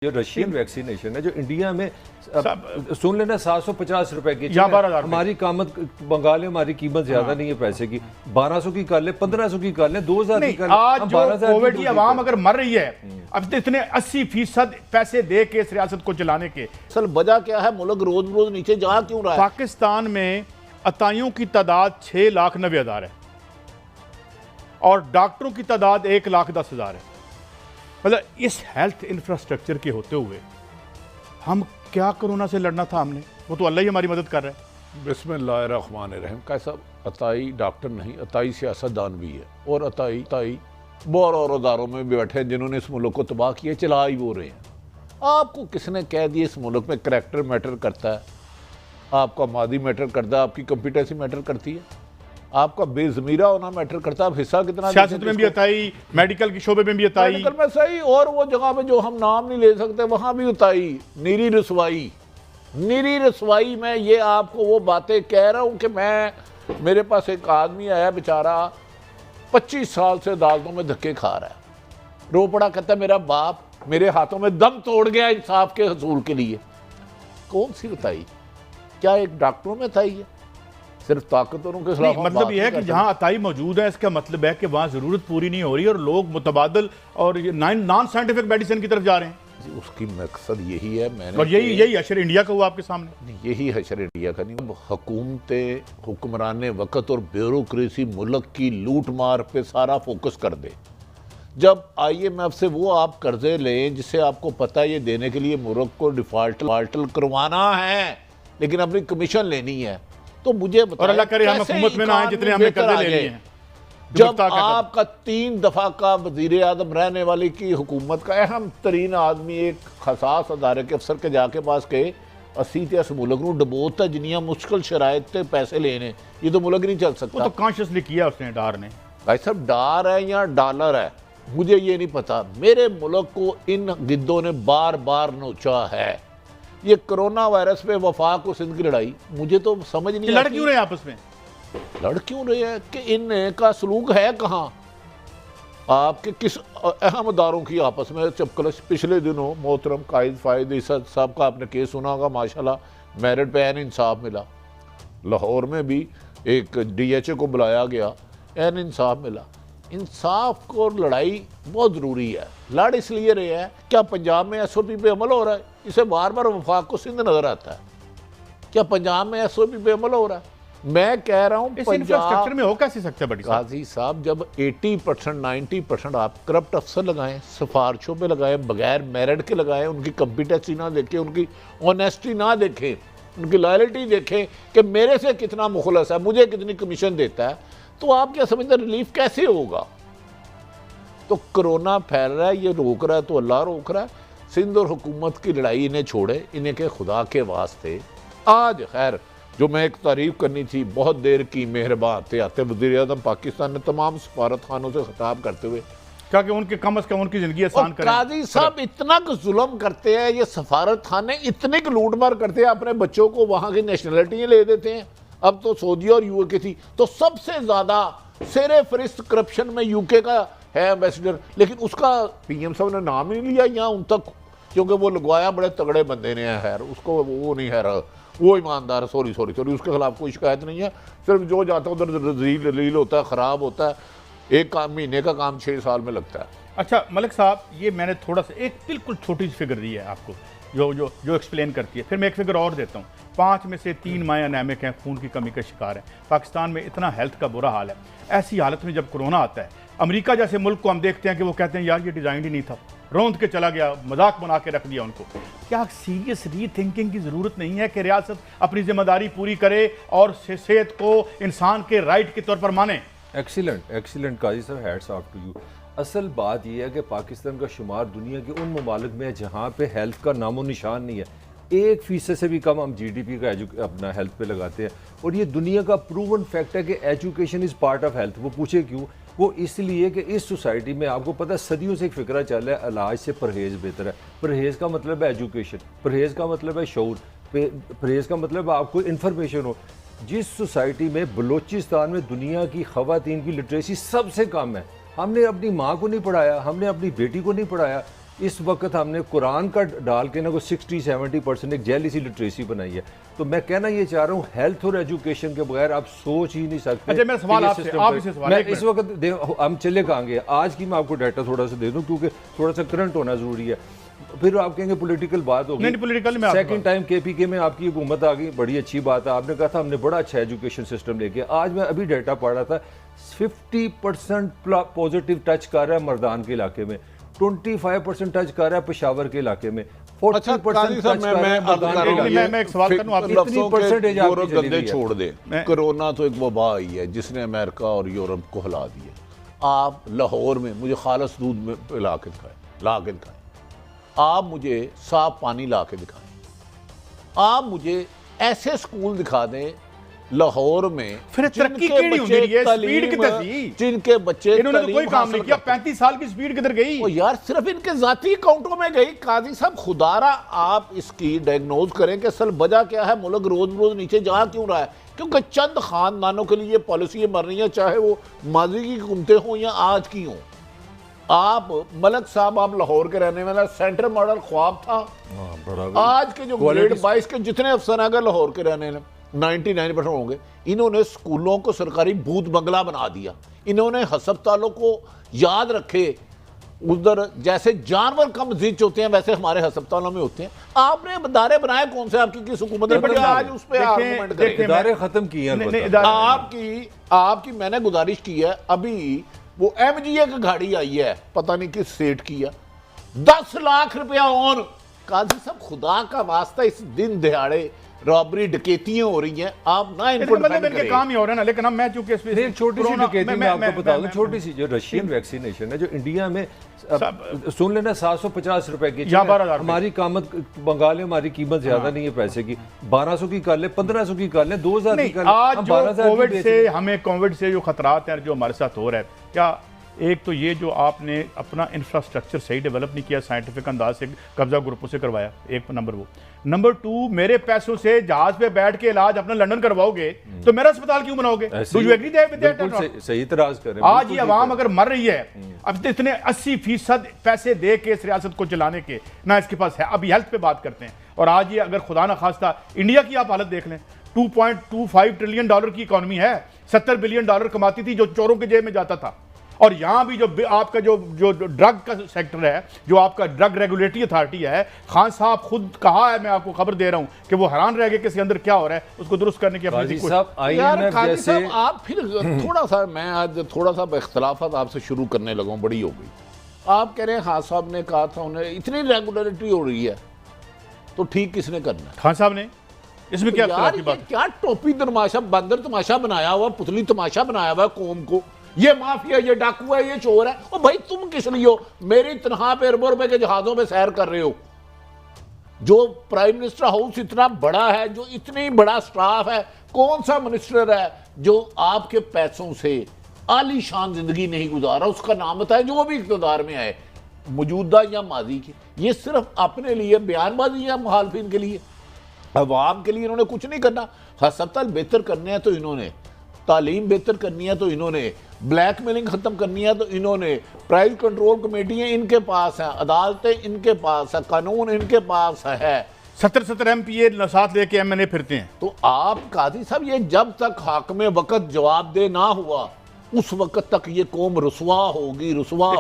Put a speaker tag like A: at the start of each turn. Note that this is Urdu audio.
A: جو رشین ویکسینیشن ہے جو انڈیا میں سن لینا 750 روپے کی
B: یا 12,000
A: ہماری قیمت منگا لیں، ہماری قیمت زیادہ نہیں ہے پیسے کی، 1200 کی کر لیں، 1500 کی کر لیں، 2000 کی کر لیں.
B: آج جو کووڈ کی عوام اگر مر رہی ہے اب اتنے 80% پیسے دے کے اس ریاست کو چلانے کے،
C: اصل وجہ کیا ہے؟ ملک روز روز نیچے جا کیوں رہا ہے؟
B: پاکستان میں عطائیوں کی تعداد 6,90,000 ہے اور ڈاکٹروں کی تعداد 1,10,000 ہے. مطلب اس ہیلتھ انفراسٹرکچر کے ہوتے ہوئے ہم کیا کرونا سے لڑنا تھا؟ ہم نے وہ تو اللہ ہی ہماری مدد کر رہا ہے.
C: بسم اللہ الرحمن الرحیم. کیسا عطائی ڈاکٹر نہیں، عطائی سیاستدان بھی ہے، اور عطائی بہت اور اداروں میں بھی بیٹھے ہیں جنہوں نے اس ملک کو تباہ کیا، چلا ہی وہ رہے ہیں. آپ کو کس نے کہہ دیا اس ملک میں کریکٹر میٹر کرتا ہے؟ آپ کا مادی میٹر کرتا ہے، آپ کی کمپیٹنسی میٹر کرتی ہے، آپ کا بے ضمیرہ ہونا میٹر کرتا ہے. آپ حصہ کتنا
B: سیاست میں بھی عطائی، میڈیکل کے شعبے میں بھی عطائی،
C: میڈیکل میں صحیح، اور وہ جگہ پہ جو ہم نام نہیں لے سکتے وہاں بھی عطائی. نیری رسوائی. میں یہ آپ کو وہ باتیں کہہ رہا ہوں کہ میرے پاس ایک آدمی آیا بیچارہ 25 سال سے عدالتوں میں دھکے کھا رہا ہے، رو پڑا، کہتا ہے میرا باپ میرے ہاتھوں میں دم توڑ گیا انصاف کے حصول کے لیے. کون سی عطائی؟ کیا ایک ڈاکٹروں میں عطائی ہے؟ صرف طاقتوروں کے خلاف
B: مطلب یہ ہے کہ جہاں عطائی موجود ہے اس کا مطلب ہے کہ وہاں ضرورت پوری نہیں ہو رہی اور لوگ متبادل اور نان سائنٹیفک میڈیسن کی طرف جا رہے ہیں.
C: اس کی مقصد یہی ہے. میں نے
B: اور یہی حشر انڈیا کا ہوا آپ کے سامنے.
C: یہی حشر انڈیا کا نہیں. حکومتیں، حکمران وقت اور بیوروکریسی ملک کی لوٹ مار پہ سارا فوکس کر دے. جب IMF سے وہ آپ قرضے لیں جس سے آپ کو پتہ ہے یہ دینے کے لیے ملک کو ڈیفالٹ کروانا ہے لیکن اپنی کمیشن لینی ہے، تو مجھے بتائیں،
B: اور اللہ کرے ہم حکومت میں نہ آئیں جتنے ہم نے قرضے لے لیے ہیں.
C: جب آپ کا 3 دفعہ کا وزیر اعظم رہنے والی کی حکومت کا اہم ترین آدمی ایک حساس ادارے کے افسر کے جا کے پاس گئے 80 ملک نو ڈبوتا جنیاں مشکل شرائط تے پیسے لینے، یہ تو ملک نہیں چل سکتا.
B: وہ تو کانشیسلی کیا اس نے، ڈار نے.
C: بھائی صاحب ڈار ہے یا ڈالر ہے مجھے یہ نہیں پتا. میرے ملک کو ان گدوں نے بار بار نوچا ہے. یہ کرونا وائرس پہ وفاق و سندھ کی لڑائی مجھے تو سمجھ نہیں
B: لڑ کیوں رہے آپس میں؟
C: لڑ کیوں رہے ہیں کہ ان کا سلوک ہے کہاں؟ آپ کے کس اہم اداروں کی آپس میں چپکلش؟ پچھلے دنوں محترم قائد فائد عیسیٰ صاحب کا آپ نے کیس سنا ہوگا، ماشاءاللہ میرٹ پہ این انصاف ملا. لاہور میں بھی ایک DHA کو بلایا گیا، این انصاف ملا. انصاف کو لڑائی بہت ضروری ہے. لڑ اس لیے رہے ہیں، کیا پنجاب میں SOP پہ عمل ہو رہا ہے؟ اسے بار بار وفاق کو سندھ نظر آتا ہے. کیا پنجاب میں SOP پہ عمل ہو رہا ہے؟ میں کہہ رہا ہوں
B: اس انفراسٹرکچر میں ہو کیسے سکتا ہے بڑی صاحب؟
C: قاضی صاحب جب 80% 90% آپ کرپٹ افسر لگائیں، سفارشوں پہ لگائیں، بغیر میرٹ کے لگائیں، ان کی کمپیٹنسی نہ دیکھیں، ان کی آنیسٹی نہ دیکھیں، ان کی لائلٹی دیکھیں کہ میرے سے کتنا مخلص ہے، مجھے کتنی کمیشن دیتا ہے، تو آپ کیا سمجھتے ہیں ریلیف کیسے ہوگا؟ تو کرونا پھیل رہا ہے، یہ روک رہا ہے تو اللہ روک رہا ہے. سندھ اور حکومت کی لڑائی انہیں چھوڑے، انہیں کہ خدا کے واسطے. آج خیر جو میں ایک تعریف کرنی تھی، بہت دیر کی مہربان آتے وزیر اعظم پاکستان نے تمام سفارت خانوں سے خطاب کرتے ہوئے
B: کہا کہ ان کے کم از کم ان کی زندگی آسان کریں.
C: قاضی صاحب اتنا کہ ظلم کرتے ہیں یہ سفارت خانے، اتنے کہ لوٹ مار کرتے ہیں، اپنے بچوں کو وہاں کی نیشنلٹیاں لے دیتے ہیں. اب تو سعودیہ اور UK کی تھی، تو سب سے زیادہ سر فہرست کرپشن میں UK کا ہے ایمبیسڈر، لیکن اس کا PM صاحب نے نام ہی نہیں لیا یہاں ان تک، کیونکہ وہ لگوایا بڑے تگڑے بندے نے ہے. خیر اس کو وہ نہیں ہے رہا، وہ ایماندار ہے. سوری اس کے خلاف کوئی شکایت نہیں ہے، صرف جو جاتا ہے ادھر ذلیل ہوتا ہے، خراب ہوتا ہے. ایک مہینے کا کام 6 سال میں لگتا ہے.
B: اچھا ملک صاحب، یہ میں نے تھوڑا سا ایک بالکل چھوٹی سی فگر دی ہے آپ کو جو ایکسپلین کرتی ہے. پھر میں ایک فگر اور دیتا ہوں. 5 میں سے 3 مائیں انیمک ہیں، خون کی کمی کا شکار ہیں. پاکستان میں اتنا ہیلتھ کا برا حال ہے. ایسی حالت میں جب کرونا آتا ہے، امریکہ جیسے ملک کو ہم دیکھتے ہیں کہ وہ کہتے ہیں یار یہ ڈیزائن ہی نہیں تھا، روند کے چلا گیا، مذاق بنا کے رکھ دیا ان کو. کیا سیریس ری تھنکنگ کی ضرورت نہیں ہے کہ ریاست اپنی ذمہ داری پوری کرے اور صحت کو انسان کے رائٹ کے طور پر مانے؟
A: ایکسیلنٹ قاضی صاحب، ہیٹس آف ٹو یو. اصل بات یہ ہے کہ پاکستان کا شمار دنیا کے ان ممالک میں ہے جہاں پہ ہیلتھ کا نام و نشان نہیں ہے. 1% سے بھی کم ہم GDP کا اپنا ہیلتھ پہ لگاتے ہیں، اور یہ دنیا کا پروون فیکٹ ہے کہ education is part of health. وہ پوچھے کیوں؟ وہ اس لیے کہ اس سوسائٹی میں آپ کو پتہ ہے صدیوں سے ایک فکرہ چل رہا ہے علاج سے پرہیز بہتر ہے. پرہیز کا مطلب ہے ایجوکیشن، پرہیز کا مطلب ہے شعور، پرہیز کا مطلب آپ کو انفارمیشن ہو. جس سوسائٹی میں بلوچستان میں دنیا کی خواتین کی لٹریسی سب سے کم ہے، ہم نے اپنی ماں کو نہیں پڑھایا، ہم نے اپنی بیٹی کو نہیں پڑھایا. اس وقت ہم نے قرآن کا ڈال کے نا کوئی 60-70% ایک جیلی سی لٹریسی بنائی ہے. تو میں کہنا یہ چاہ رہا ہوں ہیلتھ اور ایجوکیشن کے بغیر آپ سوچ ہی نہیں سکتے.
B: اچھا میرا سوال آپ سے سوال
A: میں اس وقت ہم چلے کہاں گے, آج کی میں آپ کو ڈیٹا تھوڑا سا دے دوں کیونکہ تھوڑا سا کرنٹ ہونا ضروری ہے. پھر آپ کہیں گے پولیٹیکل بات ہوگی.
B: نہیں پولیٹیکل میں
A: سیکنڈ ٹائم کے پی کے میں آپ کی حکومت آ گئی, بڑی اچھی بات ہے. آپ نے کہا تھا ہم نے بڑا اچھا ایجوکیشن سسٹم لے کے. آج میں ابھی ڈیٹا پڑھ رہا تھا 50% پازیٹیو ٹچ کر رہا ہے مردان کے علاقے میں, 25% ٹچ کر رہا ہے پشاور کے علاقے میں, 40% ٹچ کر رہا ہے مردان کے علاقے میں.
B: میں ایک سوال کروں آپ
A: اتنی percentage آپ کی چلی
C: گندے
A: گئی ہے.
C: چھوڑ دیں. کرونا تو ایک وبا آئی ہے جس نے امریکہ اور یورپ کو ہلا دیا. آپ لاہور میں مجھے خالص دودھ میں لا کے دکھائیں, آپ مجھے صاف پانی لا کے دکھائیں, آپ مجھے ایسے اسکول دکھا دیں لاہور میں
B: پھر ترقی کیڑی ہوندی ہے, سپیڈ کدھر سی,
C: جن کے بچے
B: انہوں نے تو کوئی کام نہیں کیا. 35 سال کی سپیڈ کدھر گئی؟
C: وہ یار صرف ان کے ذاتی اکاؤنٹوں میں گئی. قاضی صاحب خدارہ آپ اس کی ڈائگنوز کریں کہ اصل وجہ کیا ہے, ملک روز روز نیچے جا کیوں رہا ہے. کیونکہ چند خاندانوں کے لیے پالیسیاں بن رہی ہیں, چاہے وہ ماضی کی حکومتیں ہوں یا آج کی ہوں. آپ ملک صاحب آپ لاہور کے رہنے والا, سینٹر ماڈل خواب تھا. آج کے جو گریڈ 22 کے جتنے افسر ہیں اگر لاہور کے رہنے 99% ہوں گے, انہوں نے سکولوں کو سرکاری بھوت بنگلہ بنا دیا. انہوں نے ہسپتالوں کو یاد رکھے ادھر جیسے جانور کم زچ ہوتے ہیں ویسے ہمارے ہسپتالوں میں ہوتے ہیں. آپ نے ادارے بنائے کون سے, آپ کی کس حکومت نے بڑی آج اس پہ آرگومنٹ کریں.
A: ادارے ختم کیے ہیں.
C: آپ کی میں نے گزارش کی ہے, ابھی وہ ایم جی اے کی گاڑی آئی ہے پتہ نہیں کس سیٹ کی ہے, 10 لاکھ روپیہ اور. قاضی صاحب خدا کا واسطہ اس دن دہاڑے رابری ڈکیتیاں ہو رہی ہیں, آپ نہ ان کو ڈیپینڈ کریں.
B: کام ہی ہو رہا ہے نا, لیکن میں چونکہ اس پہ
A: چھوٹی سی ڈکیتی میں آپ کو بتا دوں, چھوٹی سی جو رشین ویکسینیشن ہے جو انڈیا میں سن لینا 750 روپے کی, ہماری قیمت بنگال میں ہماری قیمت زیادہ نہیں ہے پیسے کی, 1200 کی کر لیں, 1500 کی کر لیں, 2000 کی کر لیں.
B: آج جو کووڈ سے ہمیں کووڈ سے جو خطرات ہیں جو ہمارے ساتھ ہو رہا ہے, کیا ایک تو یہ جو آپ نے اپنا انفراسٹرکچر صحیح ڈیولپ نہیں کیا, سائنٹیفک انداز سے قبضہ گروپوں سے کروایا, ایک نمبر وہ. نمبر 2, میرے پیسوں سے جہاز پہ بیٹھ کے علاج اپنا لندن کرواؤ گے تو میرا اسپتال کیوں بناؤ گے؟ Do you agree with that or not?
A: صحیح اعتراض کر رہے ہیں.
B: آج یہ عوام اگر مر رہی ہے, اب اتنے 80% پیسے دے کے اس ریاست کو چلانے کے نہ اس کے پاس ہے. ابھی ہیلتھ پہ بات کرتے ہیں, اور آج یہ اگر خدا نہ خواستہ انڈیا کی آپ حالت دیکھ لیں, $2.25 ٹریلین کی اکانومی ہے, $70 بلین کماتی تھی جو چوروں کے جیب میں جاتا تھا. اور یہاں بھی جو آپ کا جو ڈرگ کا سیکٹر ہے, جو آپ کا ڈرگ ریگولیٹری اتھارٹی ہے, خان صاحب خود کہا ہے, میں آپ کو خبر دے رہا ہوں کہ وہ حیران رہ گئے کہ اس کے اندر کیا ہو رہا ہے, اس کو درست کرنے کی اپنی کوشش.
C: آپ پھر تھوڑا سا, میں آج تھوڑا سا اختلافات آپ سے شروع کرنے لگا ہوں, بڑی ہو گئی. آپ کہہ رہے ہیں خان صاحب نے کہا تھا انہیں اتنی ریگولیٹری ہو رہی ہے تو ٹھیک کس نے کرنا ہے؟
B: خان صاحب نے. اس میں کیا اختلاف کی بات؟
C: کیا ٹوپی تماشا, بندر تماشا بنایا ہوا, پتلی تماشا بنایا ہوا قوم کو, یہ مافیا, یہ ڈاکو ہے, یہ چور ہے. اور بھائی تم کس لیے ہو میری تنخواہ پہ اربوں روپے کے جہازوں پہ سیر کر رہے ہو؟ جو پرائم منسٹر ہاؤس اتنا بڑا ہے, جو اتنی بڑا سٹاف ہے, کون سا منسٹر ہے جو آپ کے پیسوں سے عالی شان زندگی نہیں گزارا؟ اس کا نام بتائے جو بھی اقتدار میں آئے, موجودہ یا ماضی کی. یہ صرف اپنے لیے بیان بازی ہے مخالفین کے لیے, عوام کے لیے انہوں نے کچھ نہیں کرنا. ہسپتال بہتر کرنے ہیں تو انہوں نے, تعلیم بہتر کرنی ہے تو انہوں نے, بلیک میلنگ ختم کرنی ہے تو انہوں نے, پرائز کنٹرول کمیٹیاں ان کے پاس ہیں, عدالتیں ان کے پاس ہیں, قانون ان کے پاس ہے.
B: 70 ایم پی اے ساتھ لے کے ایم این اے پھرتے ہیں.
C: تو آپ قاضی صاحب, یہ جب تک حاکم وقت جواب دہ نہ ہوا اس وقت تک یہ قوم رسوا ہوگی, رسوا